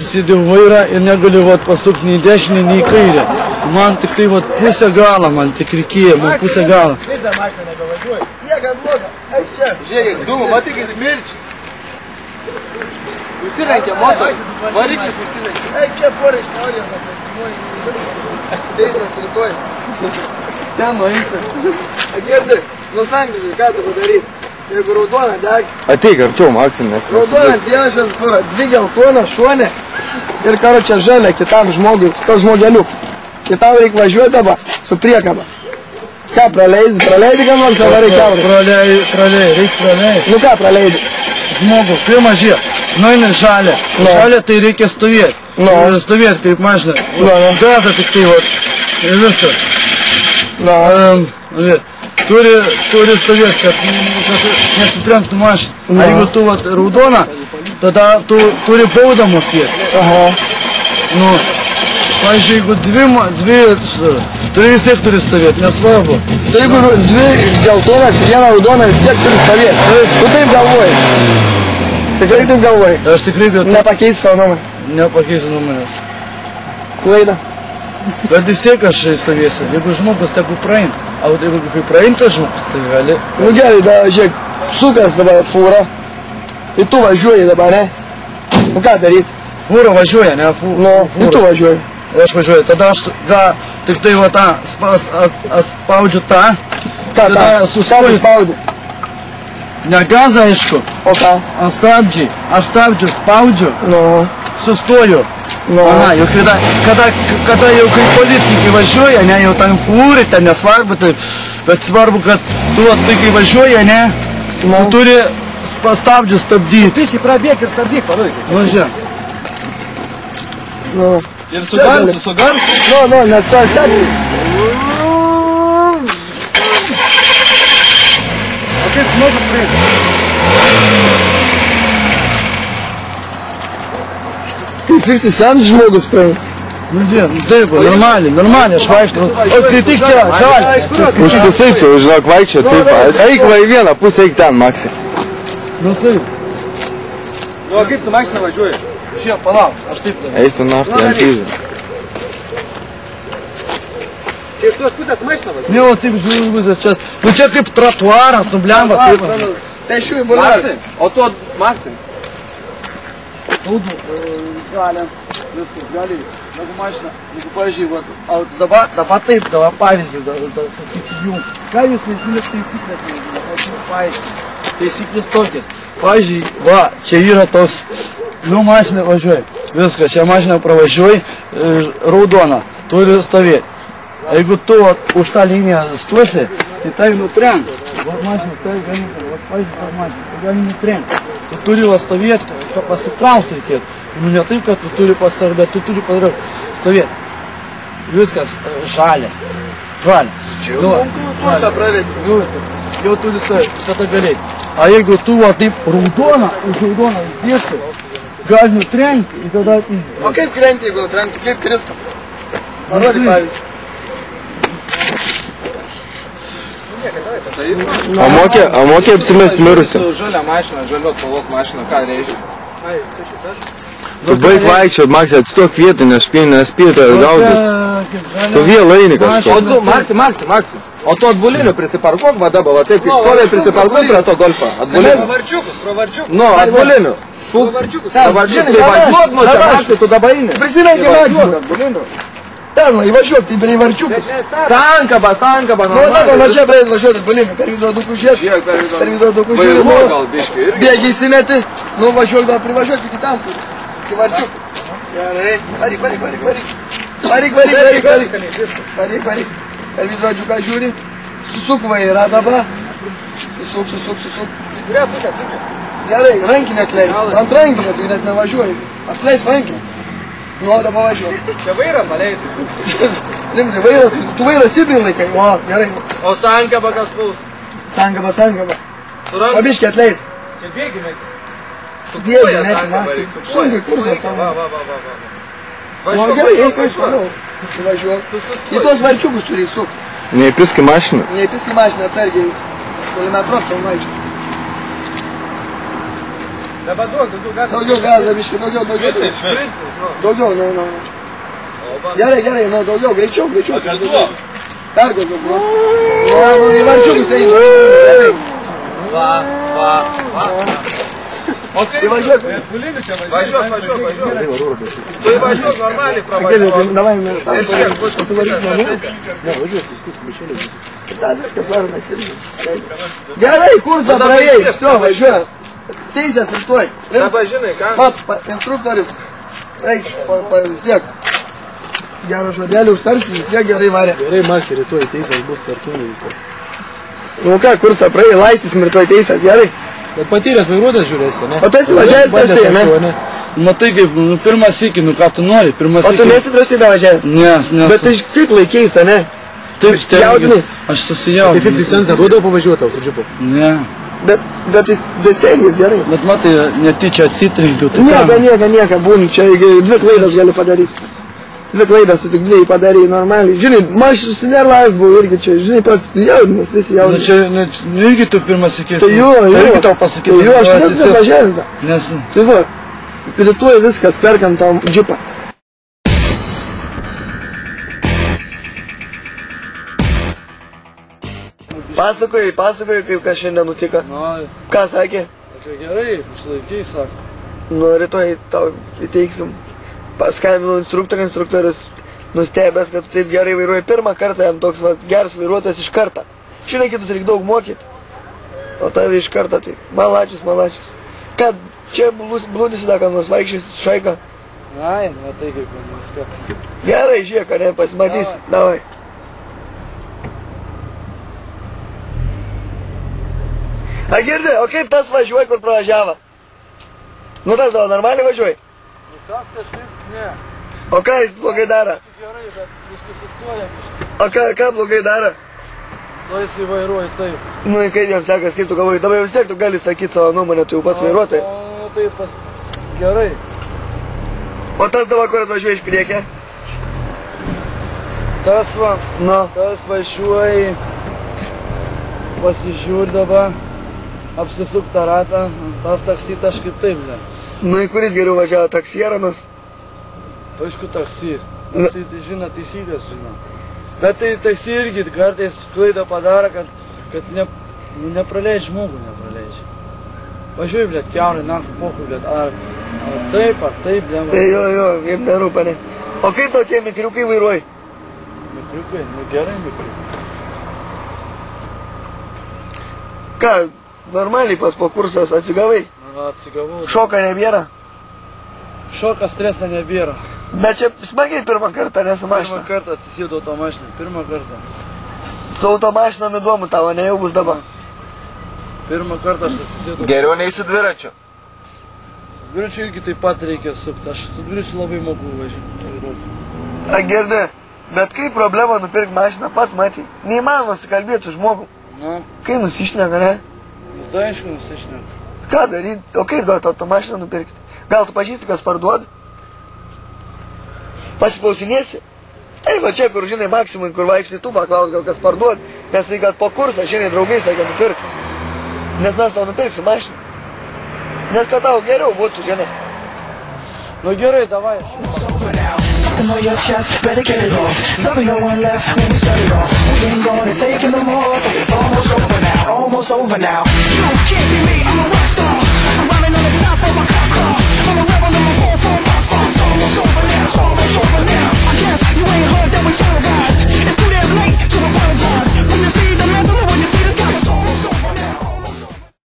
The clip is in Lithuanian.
įsidėjau vairą ir negaliu pasukti nei dešinį, nei kairę. Man tik tai pusę galą, man tik reikėjo, man pusę galą. Žiūrėk, dūmų, matai, kai smirči. Užsilenkė motos, variklis užsilenkė. Eik čia porą iš teorijos, apasimuoji. Teismas rytoj. Ten nueiti. Girdi, nusankliui, ką tu padaryti? Jeigu raudona deg. Ateik arčiau, Maksimė. Raudona vienas šviesofora, 2 geltonas, šonė ir karočią žalia kitam žmogui, tas žmogeliuk. Kitam reikia važiuoti dabar su priekaba. Ką praleidi? Praleidi ką nors, dabar reikia kiaurį? Reikia praleidi. Nu ką praleidi? Žmogų, pirmą žiūrėk, nueina žalia. Žalia tai reikia stovėti. Stovėti kaip mašina. Gazą tik tai ir viskas. Turi stovėti, kad nesitrenktų mašiną. A jeigu tu raudona, tada tu turi baudą mokėti. Nu, pavyzdžiui, jeigu dvi, turi vis tiek turi stovėti, nesvarbu. Tai jeigu 2 geltonas ir 1 raudona vis tiek turi stovėti. Tu taip galvoji. Tikrai taip galvoji. Aš tikrai galvoju. Nepakeisi savo nuomonę. Nepakeisiu nuomonės. Klaida. Bet vis tiek aš stovėsiu. Jeigu žmogus tegu praeina. O jeigu kai praeintas žmogus, tai gali. Nu gerai, da, žiūrėk, sukas dabar fūra. Ir tu važiuoji dabar, ne? Nu ką daryti? Fūra važiuoja, ne? Nu, ir tu važiuoji. Aš važiuoju. Tada aš tik tai tą spaudžiu tą. Ką tą? Sustoju spaudį. Ne gazą, aišku. O ką? Ant stabdžiai. Aš stabdžiu, spaudžiu. Nu. Sustoju. Aha, jau kada jau kai policininkai važiuoja, ne, jau tam fūri, ten nesvarbu, bet svarbu, kad tu tai kai važiuoja, ne, tu turi stabdžius stabdyti. Tiškai prabėk ir stabdyk, padaryk. Važiuoja. Nu. Ir su garsu. Nu, nes to stabdžiai. O kaip žmogus praeiti? Kaip 50 žmogus praeiti. Nu, taip, normaliai, aš vaikštau. O skaityk čia, žalia. Už šitas eik, žinok, vaikščia, taip. Eik va į vieną pusę, eik ten, Maksi. Nu, taip. Nu, o kaip tu mašiną važiuoji? Šia, palauk, aš taip darau. Eik tu naktį ant kryžą. Čia iš tos pusės mašiną važiuoji? Ne, o taip žiūrėjau, nu čia kaip tratuaras, nu blemba, taip. Pešiu į bularį. O tu, Maksim? Taudu, žalia, viskas, galiai, jeigu mašina, jeigu pažiūrėjau, dabar taip, dabar pavyzdį, sakysiu jums, ką jūs nežinot taisyklės, taisyklės tokias, pavyzdžiui, va, čia yra tos, nu mašina važiuoja, viskas, čia mašina pravažiuoja, raudona, turi stovėti, jeigu tu už tą liniją stosi, tai tai nutrenk, va mašina, tai gali, va pavyzdžiui, mašina, tai gali nutrenk. Tu turi stovėti, kad pasitraukti reikėtų. Nu ne tai, kad tu turi pasarti, bet tu turi stovėti. Viskas žalia. Žalia. Čia jau monkulų kursą pravedė. Jau turi stovėti, tada galėti. A jeigu tu taip raudoną, už raudoną įdėsi, gali nutrenkti ir tada įdėsi. O kaip krenti, jeigu nutrenkti, kaip kristų? Parodyk pavyzdį. O mokė apsimest mirusiu. Su žalia mašina, žalios spalvos mašina, ką reiškia? Tu baig vaikščiot, Maksi, atstok vietą, nespėji to gaudyt. Tu vėl eini kažko. O tu, Maksi, o tu atbuliniu prisiparkuok, va dabar, va taip, kaip stoviai prisiparkuok prie to golfo. Atbuliniu. Pravarčiukus. Nu, atbuliniu. Pravarčiukus. Pravarčiukus, tai važiuok nuo čia, Maksi, tu dabar eini. Prisilenki Maksimą. Ten, įvažiuok, tai prie varčiukus. Sankaba. Nu, nuo čia praeit važiuoti atbuliniu, per vidrodukų žiūrėti. Per vidrodukų žiūrėti. Bėgi įsimeti, nu važiuok, dar privažiuok iki tam, iki varčiukų. Gerai, varyk. Varyk. Per vidrodžiuką žiūri, susuk vairą dabar. Susuk. Gerai, rankinę atleis. Ant rankinę, tu net nevažiuoji. Atleis rankinę. Nu, dabar važiuok. Čia vairą paleidai. Rimtai, vairą, tu vairą stipriai laikai. O, gerai. O sankaba kas puls? Sankaba. Pabiškį atleis. Čia bėgime. Bėgi, net, Maksi. Sunkiai kursas tavo. O, gerai, eik toliau. Važiuok. Į tos varčiukus turi įsuk. Neįpiski mašiną. Neįpiski mašiną atsargiai. Polimetrov tau vaikštai. Dabar daugiau gazo. Daugiau gazo, biškai, daugiau. Daugiau, nu. Gerai, nu, daugiau, greičiau. Dar daugiau, bro. Nu, į varčiukus einu. Va. Įvažiuok. Važiuok. Tu įvažiuok normaliai pravažiuok. Davai, tu varyk namų. Ne, važiuok. Da, viskas varomas irgi. Gerai, kursą praėjai. Все, važiuok. Teisės ir tuoj. Dabar žinai, ką? Mat, instruktorius. Eik, vis tiek. Gerą žodelį užtarsi, vis tiek gerai varė. Gerai, Maksi, rytoj teisės bus tvarkingai viskas. Nu ką, kursą praėjai, laistysim rytoj teisės, gerai? Bet patyręs vairuotojas žiūrėsi, ne? O tu esi važiavęs prieš tai, ne? Matai kaip, pirmą sykį, ką tu nori, pirmą sykį. O tu nesi prieš tai važiavęs? Ne. Bet tai kaip laikeis, ne? Taip, stengiais. Aš susijaudinau. Tai 50 centą duodavo pavažiuoti tau su džipu? Ne. Bet jis stengiais gerai. Bet matai, netyčia atsitrinkiu. Nieka, būn, čia 2 klaidas gali padaryti. 2 klaidas, tu tik 2 padarėjai normaliai. Žinai, man susinervavęs buvau irgi čia, žinai, pats jaudinas, visi jaudinas. Nu čia, irgi tu pirmas įkės. Tai jo. Irgi tau pasakyti. Jo, aš nesu važiavęs da. Nes. Tai va, rytoj viskas, perkam tau džipą. Pasakoju, kaip kas šiandien nutiko. Ką sakė? Gerai, išlaikiai, sako. Nu, rytoj tau įteiksim. Paskambinau instruktorius nustebęs, kad tu taip gerai vairuoji pirmą kartą, jam toks geras vairuotojas iš karto. Žinai, kitus reikia daug mokyti. O tave iš karto tai. Malačius. Kad čia blūdisi da, kam nors vaikščiais šaiką? Ai, matai kaip viską. Gerai, žiūrėk, ne, pasimatysi. Davai. A girdi, o kaip tas važiuoja, kur pravažiavo? Nu tas dabar normaliai važiuoja? Tas kažkaip ne. O ką jis blogai daro? Gerai, bet viskas sustoja biškai. O ką blogai daro? To jis įvairuoja taip. Nu, kaip jam sekas, kaip tu galvoji, dabar vis tiek tu gali sakyti savo nuomonę, tu jau pats vairuotojas. O taip, gerai. O tas dabar kur atvažiuoja iš priekį? Tas va, Nu. tas važiuoja, pasižiūri dabar, apsisuk tą ratą, tas taksi kažkaip taip, ne. Nu, į kuris geriau važiavo, taksi ar anas? Aišku, taksi. Taksi tai žino, teisyklės žino. Bet tai taksi irgi kartais klaidą padaro, kad nepraleidž žmogų, nepraleidž. Važiuoji, blėt, kiaurai, naktį pohui, blėt, ar taip, blėt. Tai jo, kaip nerūpa, ne. O kaip tau tie mikriukai vairuoji? Mikriukai, nu gerai mikriukai. Ką, normaliai pas po kursas atsigavai? Atsigavau. Šoka nebėra? Šokas, stresą nebėra. Bet čia smagiai pirmą kartą nesu mašina. Pirmą kartą atsisėdau automašiną, pirmą kartą. Su automašinom įdomu tavo, ne jau bus dabar. Pirmą kartą aš atsisėdau. Geriau nei su dviračiu. Dviračiu irgi taip pat reikia sukti, aš su dviračiu labai moku važiuoti. A, girdi, bet kaip problema nupirkti mašiną, pats matei. Neįmanoma susikalbėti su žmogum. Na, Kai nusišneka, ne? nu tai aišku nusišneka. Ką daryti? O kaip gal tau mašiną nupirkti? Gal tu pažįsti, kas parduoda? Pasiklausinėsi? Tai va čia, kur žinai, Maksimui, kur vaikštai, tu paklaus, gal kas parduoda. Nes tai, kad po kursą, žinai, draugai sakė, nupirks. Nes mes tau nupirksim mašiną. Nes kad tau geriau būtų, žinai. Nu gerai, davai. Something on your chest, better get it off. There'll be no one left when we set it off. We ain't gonna take it no more, so it's almost over now. Almost over now. You can't be me, I'm a rock star. I'm running on the top of my cop car. I'm a rebel, I'm a whole phone rock star.